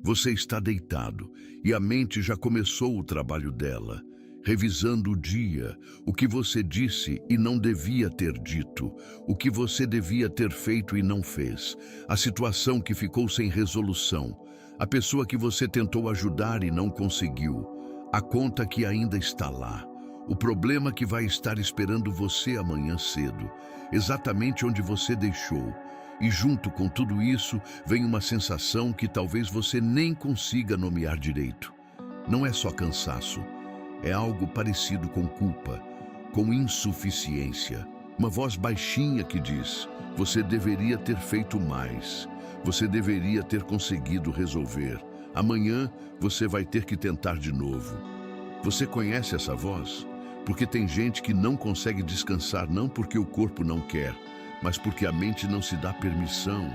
Você está deitado e a mente já começou o trabalho dela, revisando o dia, o que você disse e não devia ter dito, o que você devia ter feito e não fez, a situação que ficou sem resolução, a pessoa que você tentou ajudar e não conseguiu, a conta que ainda está lá, o problema que vai estar esperando você amanhã cedo, exatamente onde você deixou. E junto com tudo isso, vem uma sensação que talvez você nem consiga nomear direito. Não é só cansaço, é algo parecido com culpa, com insuficiência. Uma voz baixinha que diz: você deveria ter feito mais, você deveria ter conseguido resolver. Amanhã você vai ter que tentar de novo. Você conhece essa voz? Porque tem gente que não consegue descansar não porque o corpo não quer, mas porque a mente não se dá permissão,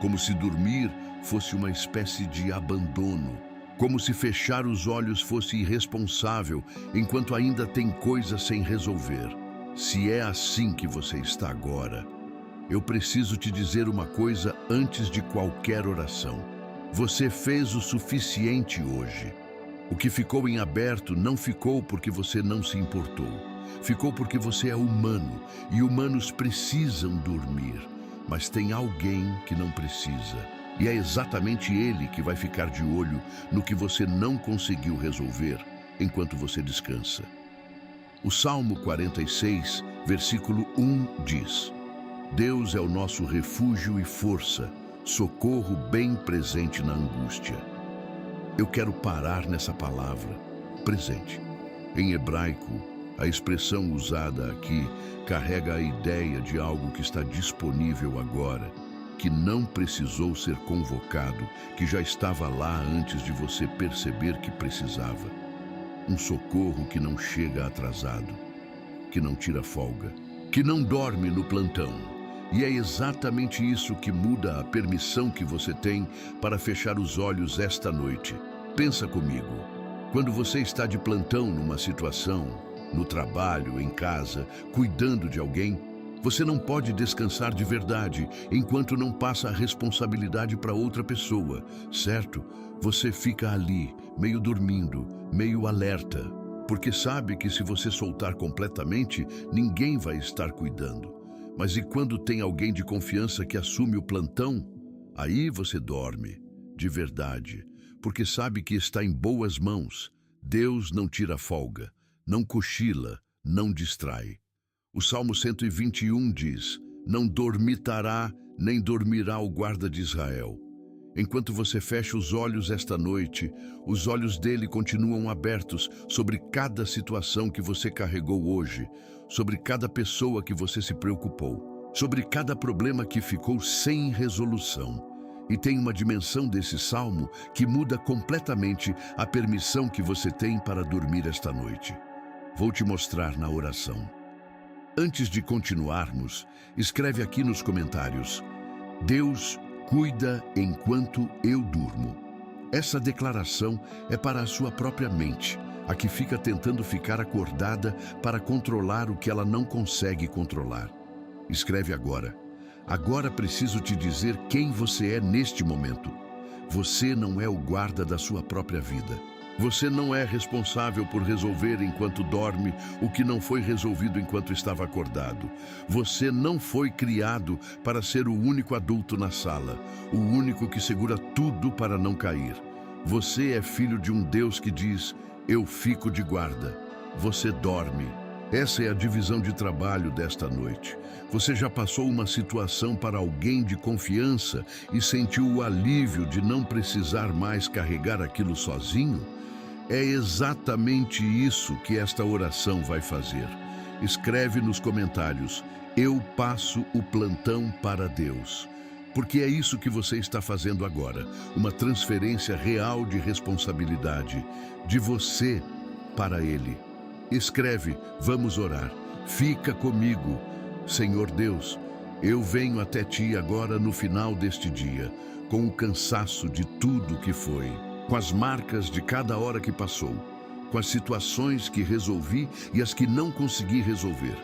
como se dormir fosse uma espécie de abandono, como se fechar os olhos fosse irresponsável enquanto ainda tem coisas sem resolver. Se é assim que você está agora, eu preciso te dizer uma coisa antes de qualquer oração. Você fez o suficiente hoje. O que ficou em aberto não ficou porque você não se importou. Ficou porque você é humano e humanos precisam dormir. Mas tem alguém que não precisa. E é exatamente ele que vai ficar de olho no que você não conseguiu resolver enquanto você descansa. O Salmo 46, versículo 1 diz: Deus é o nosso refúgio e força, socorro bem presente na angústia. Eu quero parar nessa palavra, presente. Em hebraico, a expressão usada aqui carrega a ideia de algo que está disponível agora, que não precisou ser convocado, que já estava lá antes de você perceber que precisava. Um socorro que não chega atrasado, que não tira folga, que não dorme no plantão. E é exatamente isso que muda a permissão que você tem para fechar os olhos esta noite. Pensa comigo, quando você está de plantão numa situação, no trabalho, em casa, cuidando de alguém, você não pode descansar de verdade enquanto não passa a responsabilidade para outra pessoa, certo? Você fica ali, meio dormindo, meio alerta, porque sabe que se você soltar completamente, ninguém vai estar cuidando. Mas e quando tem alguém de confiança que assume o plantão? Aí você dorme, de verdade, porque sabe que está em boas mãos. Deus não tira folga, não cochila, não distrai. O Salmo 121 diz: não dormitará, nem dormirá o guarda de Israel. Enquanto você fecha os olhos esta noite, os olhos dele continuam abertos sobre cada situação que você carregou hoje, sobre cada pessoa que você se preocupou, sobre cada problema que ficou sem resolução. E tem uma dimensão desse salmo que muda completamente a permissão que você tem para dormir esta noite. Vou te mostrar na oração. Antes de continuarmos, escreve aqui nos comentários: Deus cuida enquanto eu durmo. Essa declaração é para a sua própria mente, a que fica tentando ficar acordada para controlar o que ela não consegue controlar. Escreve agora: agora preciso te dizer quem você é neste momento. Você não é o guarda da sua própria vida. Você não é responsável por resolver enquanto dorme o que não foi resolvido enquanto estava acordado. Você não foi criado para ser o único adulto na sala, o único que segura tudo para não cair. Você é filho de um Deus que diz: eu fico de guarda. Você dorme. Essa é a divisão de trabalho desta noite. Você já passou uma situação para alguém de confiança e sentiu o alívio de não precisar mais carregar aquilo sozinho? É exatamente isso que esta oração vai fazer. Escreve nos comentários: eu passo o plantão para Deus. Porque é isso que você está fazendo agora, uma transferência real de responsabilidade, de você para Ele. Escreve: vamos orar. Fica comigo. Senhor Deus, eu venho até Ti agora no final deste dia, com o cansaço de tudo que foi, com as marcas de cada hora que passou, com as situações que resolvi e as que não consegui resolver,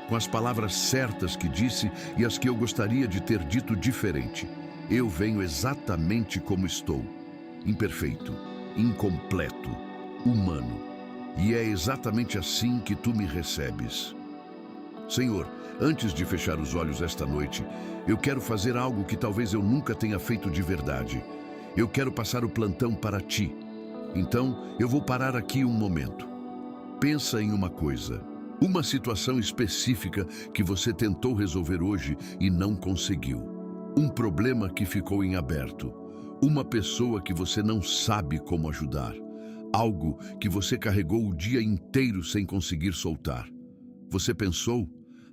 com as palavras certas que disse e as que eu gostaria de ter dito diferente. Eu venho exatamente como estou. imperfeito, incompleto, humano. E é exatamente assim que tu me recebes. Senhor, antes de fechar os olhos esta noite, eu quero fazer algo que talvez eu nunca tenha feito de verdade. Eu quero passar o plantão para ti. Então, eu vou parar aqui um momento. Pensa em uma coisa, uma situação específica que você tentou resolver hoje e não conseguiu. Um problema que ficou em aberto. Uma pessoa que você não sabe como ajudar. Algo que você carregou o dia inteiro sem conseguir soltar. Você pensou?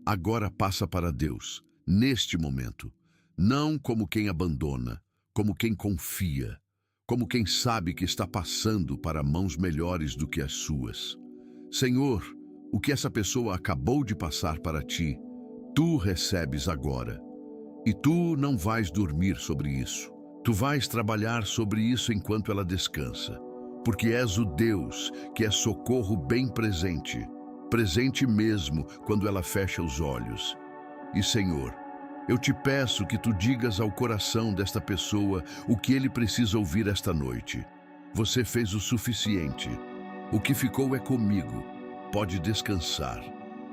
Agora passa para Deus, neste momento. Não como quem abandona, como quem confia, como quem sabe que está passando para mãos melhores do que as suas. Senhor, o que essa pessoa acabou de passar para ti, tu recebes agora. E tu não vais dormir sobre isso. Tu vais trabalhar sobre isso enquanto ela descansa. Porque és o Deus que é socorro bem presente. Presente mesmo quando ela fecha os olhos. E Senhor, eu te peço que tu digas ao coração desta pessoa o que ele precisa ouvir esta noite. Você fez o suficiente. O que ficou é comigo. Pode descansar.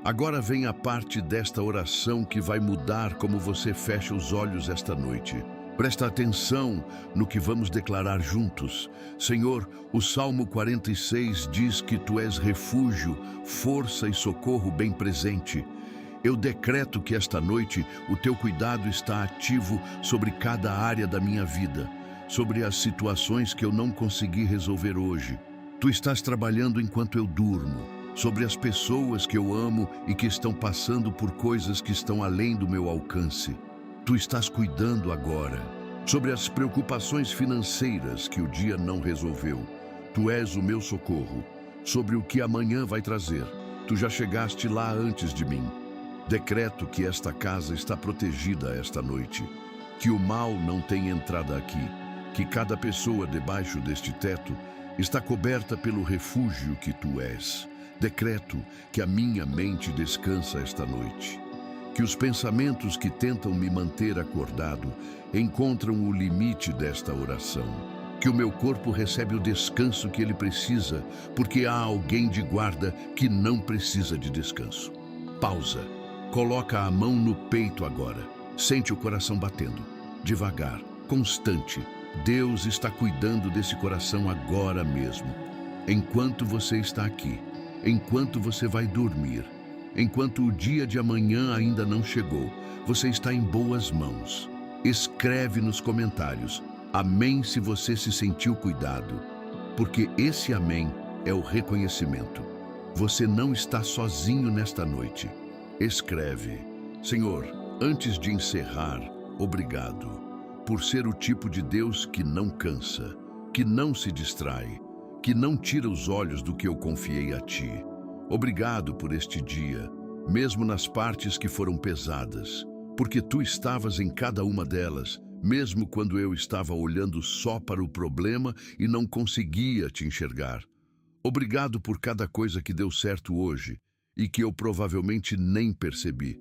Agora vem a parte desta oração que vai mudar como você fecha os olhos esta noite. Presta atenção no que vamos declarar juntos. Senhor, o Salmo 46 diz que tu és refúgio, força e socorro bem presente. Eu decreto que esta noite o teu cuidado está ativo sobre cada área da minha vida, sobre as situações que eu não consegui resolver hoje. Tu estás trabalhando enquanto eu durmo, sobre as pessoas que eu amo e que estão passando por coisas que estão além do meu alcance. Tu estás cuidando agora, sobre as preocupações financeiras que o dia não resolveu. Tu és o meu socorro, sobre o que amanhã vai trazer. Tu já chegaste lá antes de mim. Decreto que esta casa está protegida esta noite, que o mal não tem entrada aqui, que cada pessoa debaixo deste teto está coberta pelo refúgio que tu és. Decreto que a minha mente descansa esta noite, que os pensamentos que tentam me manter acordado encontram o limite desta oração, que o meu corpo recebe o descanso que ele precisa, porque há alguém de guarda que não precisa de descanso. Pausa. Coloca a mão no peito agora. Sente o coração batendo. Devagar, constante. Deus está cuidando desse coração agora mesmo. Enquanto você está aqui, enquanto você vai dormir, enquanto o dia de amanhã ainda não chegou, você está em boas mãos. Escreve nos comentários, amém, se você se sentiu cuidado, porque esse amém é o reconhecimento. Você não está sozinho nesta noite. Escreve, Senhor, antes de encerrar, obrigado, por ser o tipo de Deus que não cansa, que não se distrai, que não tira os olhos do que eu confiei a ti. Obrigado por este dia, mesmo nas partes que foram pesadas, porque tu estavas em cada uma delas, mesmo quando eu estava olhando só para o problema e não conseguia te enxergar. Obrigado por cada coisa que deu certo hoje e que eu provavelmente nem percebi,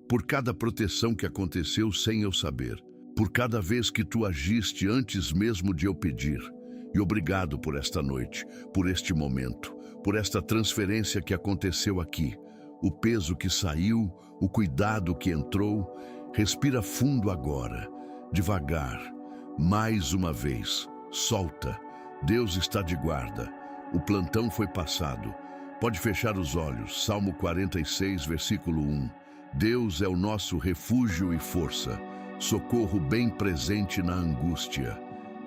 por cada proteção que aconteceu sem eu saber, por cada vez que tu agiste antes mesmo de eu pedir. E obrigado por esta noite, por este momento, por esta transferência que aconteceu aqui, o peso que saiu, o cuidado que entrou. Respira fundo agora, devagar, mais uma vez, solta. Deus está de guarda, o plantão foi passado. Pode fechar os olhos. Salmo 46, versículo 1. Deus é o nosso refúgio e força, socorro bem presente na angústia.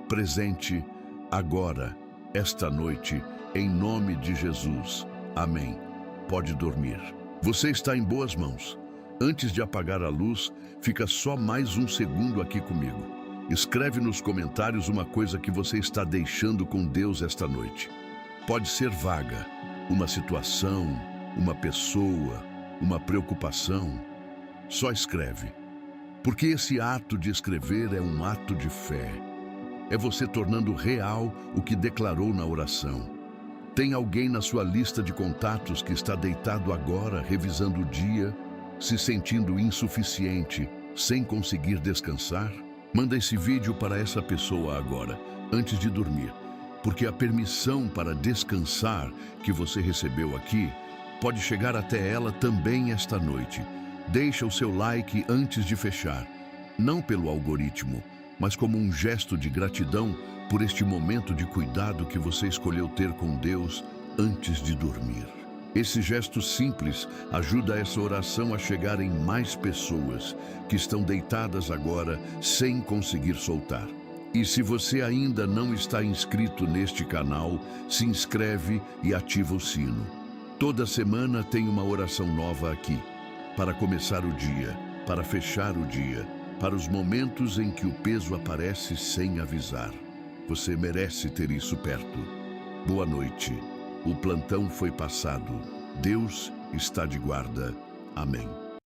Presente agora, esta noite, em nome de Jesus. Amém. Pode dormir. Você está em boas mãos. Antes de apagar a luz, fica só mais um segundo aqui comigo. Escreve nos comentários uma coisa que você está deixando com Deus esta noite. Pode ser vaga, uma situação, uma pessoa, uma preocupação. Só escreve. Porque esse ato de escrever é um ato de fé. É você tornando real o que declarou na oração. Tem alguém na sua lista de contatos que está deitado agora, revisando o dia, se sentindo insuficiente, sem conseguir descansar? Manda esse vídeo para essa pessoa agora. antes de dormir, porque a permissão para descansar que você recebeu aqui pode chegar até ela também esta noite. Deixa o seu like antes de fechar, não pelo algoritmo, mas como um gesto de gratidão por este momento de cuidado que você escolheu ter com Deus antes de dormir. Esse gesto simples ajuda essa oração a chegar em mais pessoas que estão deitadas agora sem conseguir soltar. E se você ainda não está inscrito neste canal, se inscreve e ativa o sino. Toda semana tem uma oração nova aqui, para começar o dia, para fechar o dia, para os momentos em que o peso aparece sem avisar. Você merece ter isso perto. Boa noite. O plantão foi passado. Deus está de guarda. Amém.